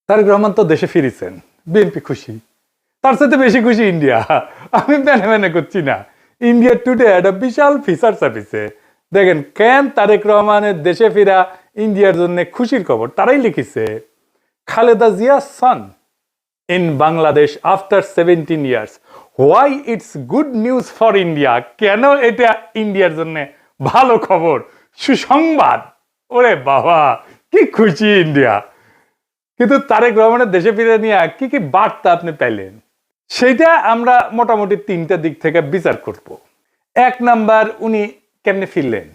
তারেক রহমান তো দেশে ফিরেছেন, বিএনপি খুশি, তার সাথে বেশি খুশি ইন্ডিয়া। আমি মেনে মেনে করছি না। ইন্ডিয়া টুডে একটা বিশাল ফিচার ছাপিছে, দেখেন কেন তারেক রহমানের দেশে ফিরা ইন্ডিয়ার জন্য খুশির খবর। তারাই লিখেছে, Khaleda Zia son in Bangladesh after 17 years, why it's good news for India. কেন এটা ইন্ডিয়ার জন্য ভালো খবর, সুসংবাদ। ওরে বাবা, কি খুশি ইন্ডিয়া। কিন্তু তারেক রহমানের দেশে ফিরে নিয়ে কি কি বার্তা আপনি পাইলেন, সেইটা আমরা মোটামুটি তিনটা দিক থেকে বিচার করব। এক নাম্বার, উনি কেমনে ফিরলেন,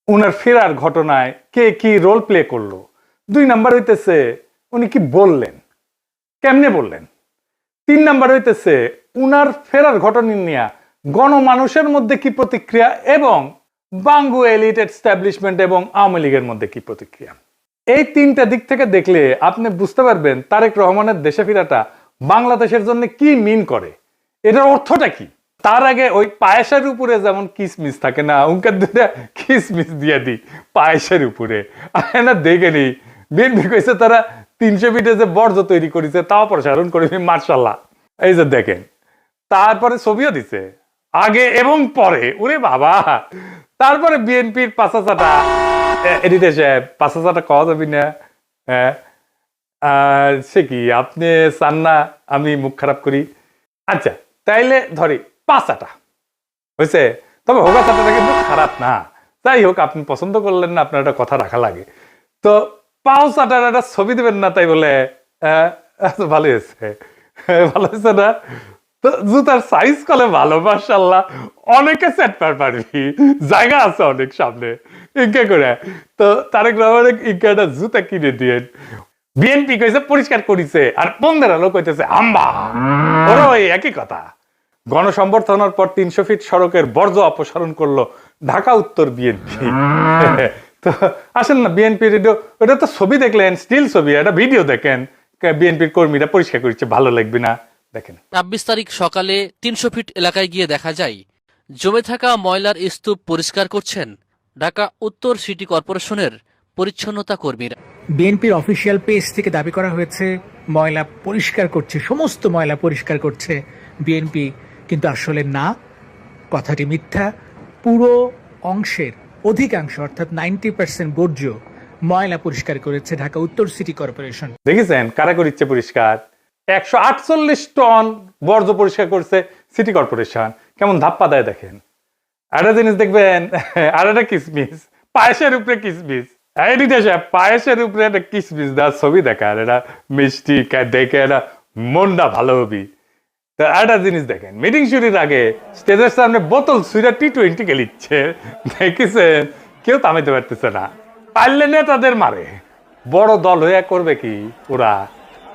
উনার ফেরার ঘটনায় কে কি রোল প্লে করলো। দুই নাম্বার হইতেছে উনি কি বললেন, কেমনে বললেন। তিন নাম্বার হইতেছে উনার ফেরার ঘটনা নিয়ে গণমানুষের মধ্যে কি প্রতিক্রিয়া, এবং বাঙ্গু এলিট এস্টাবলিশমেন্ট এবং আওয়ামী লীগের মধ্যে কি প্রতিক্রিয়া। এই তিনটা দিক থেকে দেখলে আপনি বুঝতে পারবেন তারেক রহমানের দেশে ফেরাটা বাংলাদেশের জন্য কি মিন করে, এটার অর্থটা কি। তার আগে ওই পায়েসের উপরে যেমন কিসমিস থাকে না, উনকার দুটা কিসমিস দিয়ে দিই পায়েসের উপরে। না দেখে নি বিএনপি কইছে তারা 300 ফিটে যে বর্জ্য তৈরি করেছে তাও প্রসারণ করে, মার্শাল্লাহ। এই যে দেখেন, তারপরে ছবিও দিছে আগে এবং পরে, ওরে বাবা। তারপরে বিএনপির পাঁচাচাটা এডিটর সাহেব, পাঁচাচাটা কওয়া যাবি না, হ্যাঁ সে কি আপনি চান না আমি মুখ খারাপ করি। আচ্ছা তাইলে ধরি পাঁচাটা হয়েছে, তবে হোগা চাটাটা কিন্তু খারাপ না। যাই হোক, আপনি পছন্দ করলেন না, আপনার একটা কথা রাখা লাগে। তো পাও চাটার একটা ছবি দেবেন না তাই বলে ভালো হয়েছে, ভালো হয়েছে না। তো জুতার সাইজ কলে ভালো, মাশাআল্লাহ, অনেকে সেট পারবি, জায়গা আছে অনেক সামনে ইনকা করে। তো তারেক রহমানের ইনকাটা জুতা কিনে দিয়ে বিএনপি কইছে পরিষ্কার করিছে, আর বন্ধের আলো কইতেছে আম্বা। ওরা ওই একই কথা। গণসংবর্ধনার পর 300 ফিট সড়কের বর্জ্য অপসারণ করলো ঢাকা উত্তর বিএনপি। তো আসেন না বিএনপির, ওটা তো ছবি দেখলেন, স্টিল ছবি, একটা ভিডিও দেখেন, বিএনপির কর্মীরা পরিষ্কার করছে, ভালো লাগবে না। দেখেন 26 তারিখ সকালে 300 ফিট এলাকায় গিয়ে দেখা যায় জমে থাকা ময়লার স্তূপ পরিষ্কার করছেন ঢাকা উত্তর সিটি কর্পোরেশনের পরিচ্ছন্নতা কর্মীরা। বিএনপির অফিসিয়াল পেজ থেকে দাবি করা হয়েছে ময়লা পরিষ্কার করছে, সমস্ত ময়লা পরিষ্কার করছে বিএনপি, কিন্তু আসলে না, কথাটি মিথ্যা। পুরো অংশের অধিকাংশ অর্থাৎ 90% বর্জ্য ময়লা পরিষ্কার করেছে ঢাকা উত্তর সিটি কর্পোরেশন। দেখেছেন কারা করিচ্ছে পরিষ্কার, 148 টন বর্জ্য পরিষ্কার করছে সিটি কর্পোরেশন। কেমন ধাপ্পা দেয় দেখেন। একটা জিনিস দেখবেন, আর একটা কিসমিস, পায়েসের উপরে কিসমিস, পায়েসের উপরে একটা কিসমিস দেওয়ার ছবি দেখার, এটা মিষ্টি দেখে এটা মনটা ভালো হবি। তো একটা জিনিস দেখেন, মিটিং শুরুর আগে স্টেজের সামনে বোতল সুইরা T20 খেলিচ্ছে, দেখেছেন, কেউ থামাইতে পারতেছে না। পারলে নেতাদের মারে, বড় দল হয়ে করবে কি ওরা।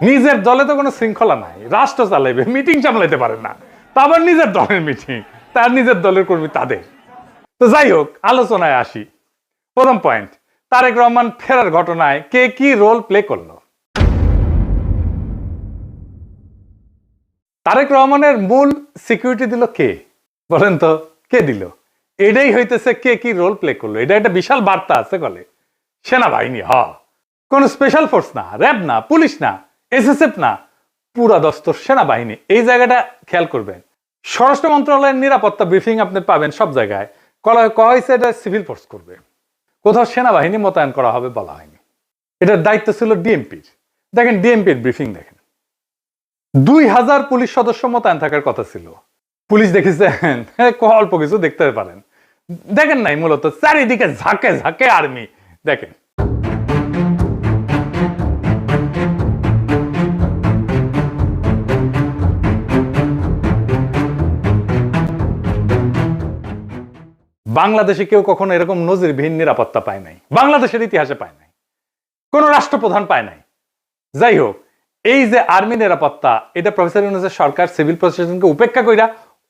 নিজের দলে তো কোনো শৃঙ্খলা নাই, রাষ্ট্র চালাইবে, মিটিং সামলাইতে পারে না, তা আবার নিজের দলের মিটিং, তার নিজের দলের কর্মী তাদের। তো যাই হোক, আলোচনায় আসি। প্রথম পয়েন্ট, তারেক রহমান ফেরার ঘটনায় কে কি রোল প্লে করলো। তারেক রহমানের মূল সিকিউরিটি দিল কে, বলেন তো কে দিল। এটাই হইতেছে কে কি রোল প্লে করলো। এটা একটা বিশাল বার্তা আছে বলে। সেনাবাহিনী, কোন স্পেশাল ফোর্স না, র্যাব না, পুলিশ না, এসএসএফ না, পুরা দস্তর সেনাবাহিনী। এই জায়গাটা খেয়াল করবেন। স্বরাষ্ট্র মন্ত্রণালয়ের নিরাপত্তা ব্রিফিং আপনি পাবেন সব জায়গায়, কয়া হয়েছে এটা সিভিল ফোর্স করবে, কোথাও সেনাবাহিনী মোতায়েন করা হবে বলা হয়নি। এটার দায়িত্ব ছিল ডিএমপির। দেখেন ডিএমপির ব্রিফিং দেখেন, 2000 পুলিশ সদস্য মোতায়েন থাকার কথা ছিল। পুলিশ দেখেছেন অল্প কিছু দেখতে পারেন, দেখেন নাই, মূলত চারিদিকে ঝাঁকে ঝাঁকে আর্মি। দেখেন বাংলাদেশে কেউ কখনো এরকম নজিরবিহীন নিরাপত্তা পায় নাই, বাংলাদেশের ইতিহাসে পায় নাই, কোন রাষ্ট্রপ্রধান পায় নাই। যাই হোক, এই যে আর্মি নিরাপত্তা, এটা প্রফেসর ইউনূসের সরকার সিভিল প্রশাসনকে উপেক্ষা কইরা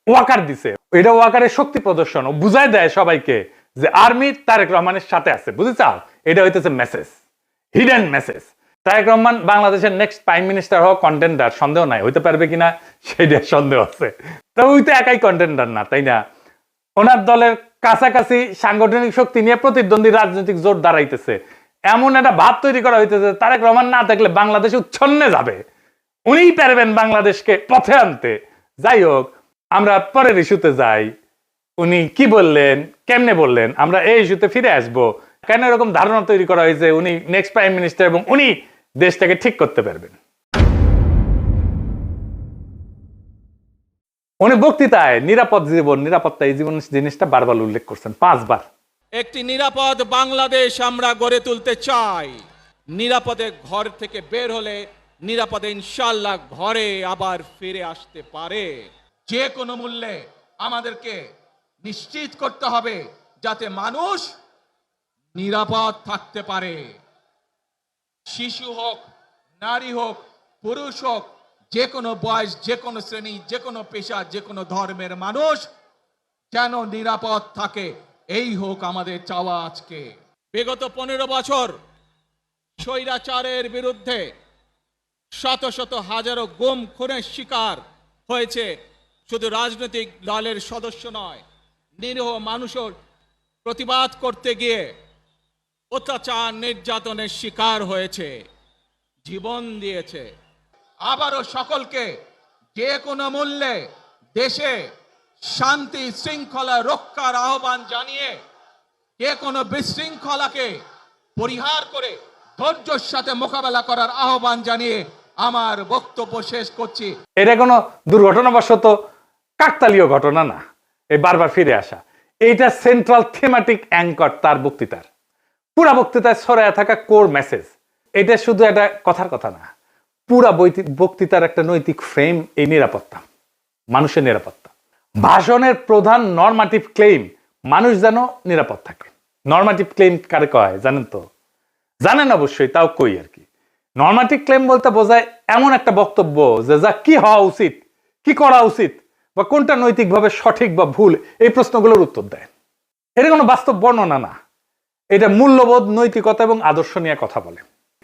ওয়াকার দিছে। এটা ওয়াকারের শক্তি প্রদর্শন, ও বুঝায় দেয় সবাইকে যে আর্মি তারেক রহমানের সাথে আছে। বুঝেছাও, এটা হইতেছে message, hidden message. Tarek Rahman বাংলাদেশের নেক্সট প্রাইম মিনিস্টার হওয়া কন্টেন্ডার, সন্দেহ নাই, হইতে পারবে কিনা সেটা সন্দেহ আছে। তা ওই তো একাই কন্টেন্ডার না, তাই না? ওনার দলের কাছাকাছি সাংগঠনিক শক্তি নিয়ে প্রতিদ্বন্দ্বী রাজনৈতিক জোট দাঁড়াইতেছে। এমন একটা ভাব তৈরি করা হইতেছে তারেক রহমান না থাকলে বাংলাদেশ উচ্ছন্নে যাবে, উনিই পারবেন বাংলাদেশকে পথে আনতে। যাই হোক, আমরা পরের ইস্যুতে যাই। উনি কি বললেন, কেমনে বললেন, আমরা এই ইস্যুতে ফিরে আসবো। কেন এরকম ধারণা তৈরি করা হয়েছে উনি নেক্সট প্রাইম মিনিস্টার এবং উনি দেশটাকে ঠিক করতে পারবেন। উনি বক্তৃতায় নিরাপদ জীবন, নিরাপত্তা, এই জীবন জিনিসটা বারবার উল্লেখ করছেন, 5 বার। একটি নিরাপদ বাংলাদেশ আমরা গড়ে তুলতে চাই। নিরাপদে ঘর থেকে বের হলে নিরাপদে ইনশাআল্লাহ ঘরে আবার ফিরে আসতে পারে। যে কোনো মূল্যে আমাদেরকে নিশ্চিত করতে হবে যাতে মানুষ নিরাপদ থাকতে পারে। শিশু হোক, নারী হোক, পুরুষ হোক, যে কোনো বয়স, যে কোনো শ্রেণী, যে কোনো পেশা, যে কোনো ধর্মের মানুষ যেন নিরাপদ থাকে, এই হোক আমাদের চাওয়া। আজকে বিগত 15 বছর স্বৈরাচারের বিরুদ্ধে শত শত হাজারো গুম খুনের শিকার হয়েছে। শুধু রাজনৈতিক দলের সদস্য নয়, নিরীহ মানুষের প্রতিবাদ করতে গিয়ে অত্যাচার নির্যাতনের শিকার হয়েছে, জীবন দিয়েছে। আবারও সকলকে যে কোনো মূল্যে দেশে শান্তি শৃঙ্খলা রক্ষার আহ্বান জানিয়ে যে কোনো বিশৃঙ্খলাকে পরিহার করে ধৈর্যের সাথে মোকাবেলা করার আহ্বান জানিয়ে আমার বক্তব্য শেষ করছি। এটা কোনো দুর্ঘটনাবশত কাকতালীয় ঘটনা না, এই বারবার ফিরে আসা, এইটা সেন্ট্রাল থিমেটিক অ্যাঙ্কর তার বক্তৃতার। পুরা বক্তৃতায় ছড়ায় থাকা কোর মেসেজ। এটা শুধু একটা কথার কথা না, পুরা বক্তৃতার একটা নৈতিক ফ্রেম এই নিরাপত্তা, মানুষের নিরাপত্তা। ভাষণের প্রধান নরমাটিভ ক্লেইম মানুষ যেন নিরাপদ থাকে। নরমাটিভ ক্লেইম কারে কয় জানেন তো? জানেন অবশ্যই, তাও কই আর কি। নরমাটিভ ক্লেইম বলতে বোঝায় এমন একটা বক্তব্য যে যা কি হওয়া উচিত, কি করা উচিত, বা কোনটা নৈতিকভাবে সঠিক বা ভুল, এই প্রশ্নগুলোর উত্তর দেয়। এটা কোনো বাস্তব বর্ণনা না, এটা মূল্যবোধ, নৈতিকতা এবং আদর্শ নিয়ে কথা বলে।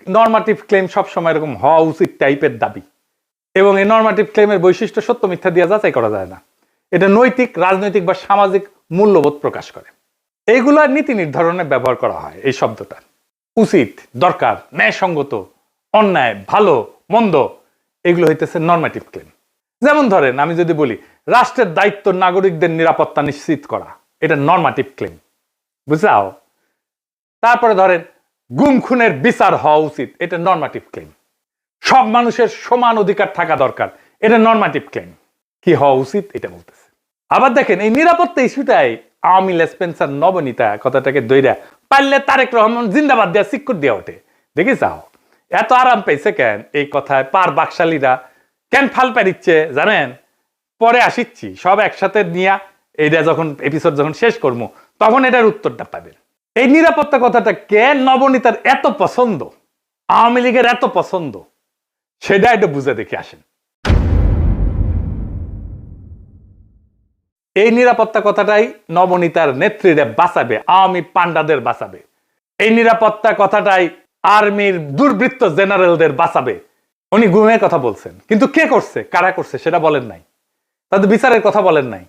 নরমাটিভ ক্লেম সবসময় এরকম হওয়া উচিত টাইপের দাবি, এবং এই নরমাটিভ ক্লেমের বৈশিষ্ট্য সত্য মিথ্যা দিয়ে যাচাই করা যায় না। এটা নৈতিক, রাজনৈতিক বা সামাজিক মূল্যবোধ প্রকাশ করে। এইগুলা নীতি নির্ধারণে ব্যবহার করা হয় এই শব্দটা। উচিত, দরকার, ন্যায়সঙ্গত, অন্যায়, ভালো, মন্দ, এগুলো হইতেছে নরমাটিভ ক্লেম। যেমন ধরেন, আমি যদি বলি রাষ্ট্রের দায়িত্ব নাগরিকদের নিরাপত্তা নিশ্চিত করা, এটা নরমাটিভ ক্লেম, বুঝলাও? তারপরে ধরেন গুম খুনের বিচার হওয়া উচিত, এটা নরমাটিভ ক্লেম। সব মানুষের সমান অধিকার থাকা দরকার, এটা নরমাটিভ ক্লেম। কি হওয়া উচিত এটা বলতেছে। আবার দেখেন এই নিরাপত্তা ইস্যুটাই আওয়ামী স্পেন্সার নবনীতা কথাটাকে দইরা পারলে তারেক রহমান জিন্দাবাদ দেওয়া সিক্কুর দেওয়া ওঠে। দেখি যাও এত আরাম পেয়েছে কেন এই কথায়, পার বাকশালীরা কেন ফাল পারিচ্ছে জানেন? পরে আসিচ্ছি, সব একসাথে নিয়ে এইটা যখন এপিসোড যখন শেষ করবো তখন এটার উত্তরটা পাবেন। এই নিরাপত্তা কথাটা কেন নবনীতার এত পছন্দ, আওয়ামী লীগের এত পছন্দ, সেটা একটু বুঝে দেখে আসেন। এই নিরাপত্তা কথাটাই নবনীতার নেত্রীরা বাঁচাবে, আওয়ামী পান্ডাদের বাঁচাবে। এই নিরাপত্তা কথাটাই আর্মির দুর্বৃত্ত জেনারেলদের বাঁচাবে। উনি গুমের কথা বলছেন, কিন্তু কে করছে, কারা করছে সেটা বলেন নাই। তাদের বিচারের কথা বলেন নাই,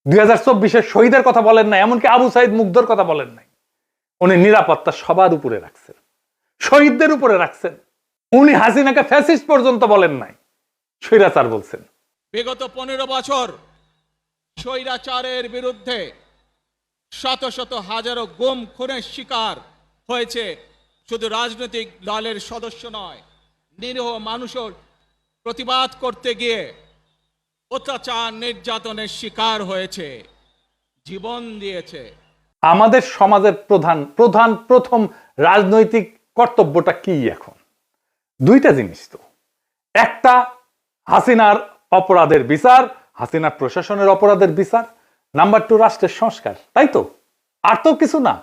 2024-এর শহীদের কথা বলেন নাই, এমনকি আবু সাইদ মুগ্ধর কথা বলেন নাই। উনি নিরাপত্তা সবার উপরে রাখছেন, শহীদদের উপরে রাখছেন। উনি হাসিনাকে ফ্যাসিস্ট পর্যন্ত বলেন নাই, স্বৈরাচার বলছেন। বিগত 15 বছর স্বৈরাচারের বিরুদ্ধে শত শত হাজারো গুম খুনের শিকার হয়েছে। শুধু রাজনৈতিক দলের সদস্য নয়, নিরীহ মানুষের প্রতিবাদ করতে গিয়ে অত্যাচার নির্যাতনের শিকার হয়েছে, জীবন দিয়েছে। আমাদের সমাজের প্রথম রাজনৈতিক কর্তব্যটা কি এখন? দুইটা জিনিস তো, একটা হাসিনার অপরাধের বিচার, হাসিনার প্রশাসনের অপরাধের বিচার, নাম্বার 2 রাষ্ট্রের সংস্কার, তাই তো? আর তো কিছু না।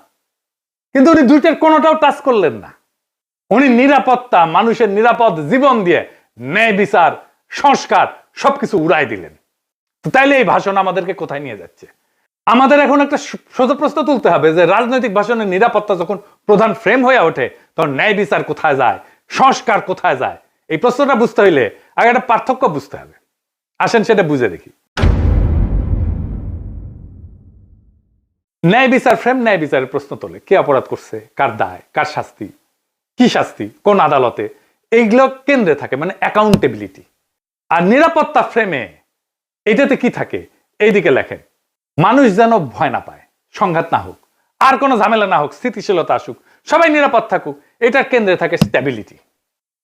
কিন্তু উনি দুইটার কোনোটাও টাচ করলেন না। উনি নিরাপত্তা, মানুষের নিরাপদ জীবন দিয়ে ন্যায় বিচার, সংস্কার সবকিছু উড়াই দিলেন। তো তাইলে এই ভাষণ আমাদেরকে কোথায় নিয়ে যাচ্ছে? আমাদের এখন একটা সোজা প্রশ্ন তুলতে হবে যে রাজনৈতিক ভাষণের নিরাপত্তা যখন প্রধান ফ্রেম হয়ে ওঠে তখন ন্যায় বিচার কোথায় যায়, সংস্কার কোথায় যায়? এই প্রশ্নটা বুঝতে হইলে আগে একটা পার্থক্য বুঝতে হবে। আসেন সেটা বুঝে দেখি। ন্যায় বিচার ফ্রেম ন্যায় বিচারের প্রশ্ন তোলে, কে অপরাধ করছে, কার দায়, কার শাস্তি, কি শাস্তি, কোন আদালতে, এইগুলো কেন্দ্রে থাকে, মানে অ্যাকাউন্টেবিলিটি। আর নিরাপত্তা ফ্রেমে এটাতে কি থাকে, এইদিকে লেখেন মানুষ যেন ভয় না পায়, সংঘাত না হোক, আর কোনো ঝামেলা না হোক, স্থিতিশীলতা আসুক, সবাই নিরাপদ থাকুক, এটার কেন্দ্রে থাকে স্ট্যাবিলিটি।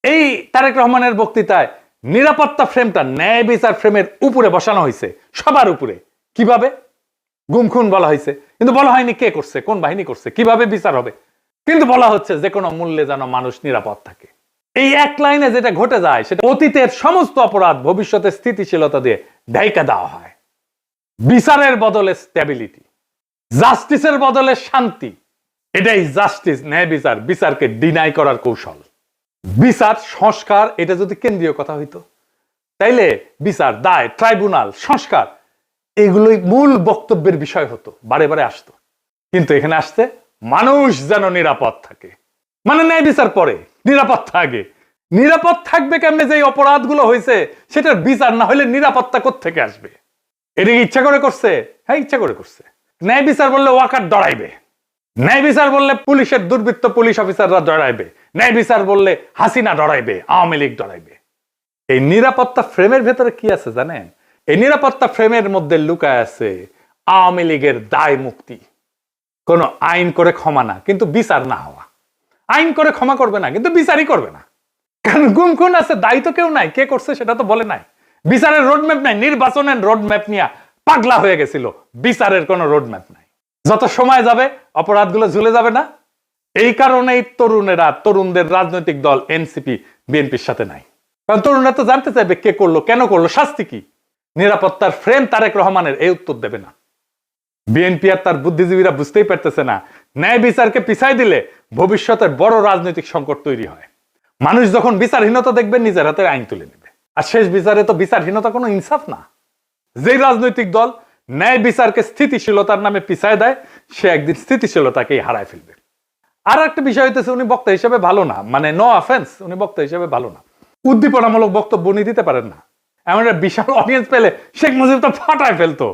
এই তারেক রহমানের বক্তৃতায় নিরাপত্তা ফ্রেমটা ন্যায় বিচার ফ্রেমের উপরে বসানো হয়েছে, সবার উপরে। কিভাবে? গুম খুন বলা হয়েছে, কিন্তু বলা হয়নি কে করছে, কোন বাহিনী করছে, কিভাবে বিচার হবে, কিন্তু বলা হচ্ছে যে কোনো মূল্যে যেন মানুষ নিরাপদ থাকে। এই এক লাইনে যেটা ঘটে যায় সেটা অতীতের সমস্ত অপরাধ ভবিষ্যতে স্থিতিশীলতা দিয়ে ঢাইকা দেওয়া হয়। বিচারের বদলে স্ট্যাবিলিটি, জাস্টিসের বদলে শান্তি, এটাই জাস্টিস, ন্যায় বিচার, বিচারকে ডিনাই করার কৌশল। বিচার সংস্কার এটা যদি কেন্দ্রীয় কথা হইতো, তাইলে বিচার, দায়, ট্রাইব্যুনাল, সংস্কার এগুলোই মূল বক্তব্যের বিষয় হতো, বারে বারে আসতো। কিন্তু এখানে আসছে মানুষ যেন নিরাপদ থাকে, মানে ন্যায় বিচার পরে, নিরাপত্তা আগে। নিরাপদ থাকবে কেমনে? যে অপরাধগুলো হয়েছে সেটার বিচার না হলে নিরাপত্তা কোত্থেকে আসবে? এটা কি ইচ্ছা করে করছে? হ্যাঁ, ইচ্ছা করে করছে। ন্যায় বিচার বললে ওয়াকার ডরাইবে, ন্যায় বিচার বললে পুলিশের দুর্বৃত্ত পুলিশ অফিসাররা ডরাইবে, ন্যায় বিচার বললে হাসিনা ডরাইবে, আওয়ামী লীগ ডরাইবে। এই নিরাপত্তা ফ্রেমের ভেতরে কি আছে জানেন? এই নিরাপত্তা ফ্রেমের মধ্যে লুকায় আছে আওয়ামী লীগের দায় মুক্তি। কোন আইন করে ক্ষমা না, কিন্তু বিচার না হওয়া। আইন করে ক্ষমা করবে না, কিন্তু বিচারই করবে না। কারণ গুম খুন আছে, দায়ী তো কেউ নাই, কে করছে সেটা তো বলে নাই। বিচারের রোডম্যাপ নাই, নির্বাচনের রোডম্যাপ নিয়ে পাগলা হয়ে গেছিল। বিচারের কোনো রোডম্যাপ নাই। যত সময় যাবে অপরাধগুলো ঝুলে যাবে না। এই কারণেই তরুণেরা, তরুণদের রাজনৈতিক দল এনসিপি বিএনপির সাথে নাই। কারণ তরুণরা তো জানতে চাইবে কে করলো, কেন করলো, শাস্তি কি। নিরাপত্তার ফ্রেম তারেক রহমানের এই উত্তর দেবে না। বিএনপি আর তার বুদ্ধিজীবীরা বুঝতেই পারতেছে না, ন্যায় বিচারকে পিছাই দিলে ভবিষ্যতের বড় রাজনৈতিক সংকট তৈরি হয়। মানুষ যখন বিচারহীনতা দেখবে নিজের হাতে আইন তুলে নেবে। আর শেষ বিচারে তো বিচারহীনতা কোনো ইনসাফ না। যেই রাজনৈতিক দল ন্যায় বিচারকে স্থিতিশীলতার নামে পিছায় দেয়, সে একদিন স্থিতিশীলতাকেই হারায় ফেলবে। আর একটা বিষয় হইতেছে, উনি বক্তা হিসেবে ভালো না, মানে নো অফেন্স, উনি বক্তা হিসেবে ভালো না। উদ্দীপনামূলক বক্তব্য উনি দিতে পারেন না। এমন একটা বিশাল অডিয়েন্স পেলে শেখ মুজিব তো ফাটায় ফেলতো।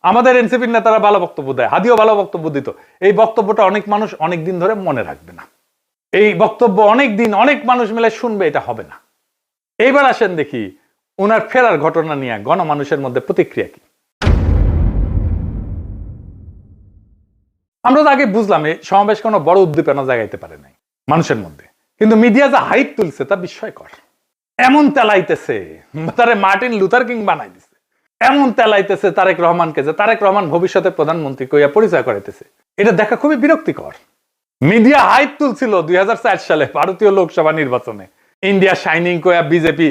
আমাদের এনসিপির নেতারা ভালো বক্তব্য দেয়, হাদিও ভালো বক্তব্য দিত। এই বক্তব্যটা অনেক মানুষ অনেক দিন ধরে মনে রাখবে না। এই বক্তব্য অনেক দিন অনেক মানুষ মিলে শুনবে, এটা হবে না। এইবার আসেন দেখি ওনার ফেরার ঘটনা নিয়ে গণমানুষের মধ্যে প্রতিক্রিয়া কি। আমরা তো আগে বুঝলাম এই সমাবেশ কোনো বড় উদ্দীপনা জাগাইতে পারে নাই মানুষের মধ্যে, কিন্তু মিডিয়া যা হাইপ তুলছে তা বিস্ময়কর। এমন তেলাইতেছে, তারে মার্টিন লুথার কিং বানাই দিছে। এমন তেলাইতেছে তারেক রহমানকে যে তারেক রহমান ভবিষ্যতে প্রধানমন্ত্রী কইয়া পরিচয় করাইতেছে। এটা দেখা খুবই বিরক্তিকর। মিডিয়া হাইপ তুলছিল 2004 সালে ভারতীয় লোকসভা নির্বাচনে, ইন্ডিয়া শাইনিং কইয়া বিজেপি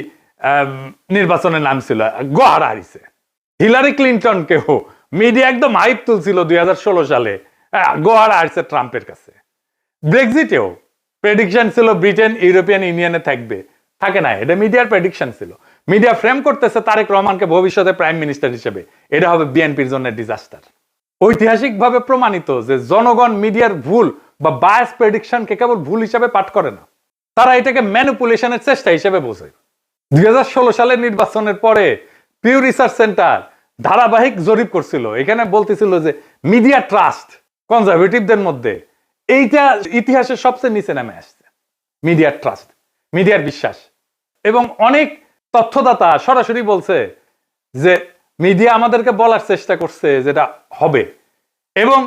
নির্বাচনে নামছিল, গোহারা হারিছে। হিলারি ক্লিন্টন কেও মিডিয়া একদম হাইপ তুলছিল 2016 সালে, গোহারা হারিছে ট্রাম্পের কাছে। ব্রেক্সিটেও প্রেডিকশন ছিল ব্রিটেন ইউরোপিয়ান ইউনিয়নে থাকবে, থাকে না। এটা মিডিয়ার প্রেডিকশন ছিল। মিডিয়া ফ্রেম করতেছে তারেক রহমানকে ভবিষ্যতে প্রাইম মিনিস্টার হিসেবে, এটা হবে বিএনপির জন্য ডিজাস্টার। ঐতিহাসিকভাবে প্রমাণিত যে জনগণ মিডিয়ার ভুল বা বায়াস প্রেডিকশনকে কেবল ভুল হিসাবে পাঠ করে না, তারা এটাকে ম্যানিপুলেশনের চেষ্টা হিসেবে বোঝে। 2016 সালের নির্বাচনের পরে পিউ রিসার্চ সেন্টার ধারাবাহিক জরিপ করছিল, এখানে বলতেছিল যে মিডিয়া ট্রাস্ট কনজারভেটিভদের মধ্যে এইটা ইতিহাসের সবচেয়ে নিচে নামে আসছে। মিডিয়ার ট্রাস্ট, মিডিয়ার বিশ্বাস। এবং অনেক তথ্যদাতা সরাসরি বলছে যে মিডিয়া আমাদেরকে বলার চেষ্টা করছে যেটা হবে, এবং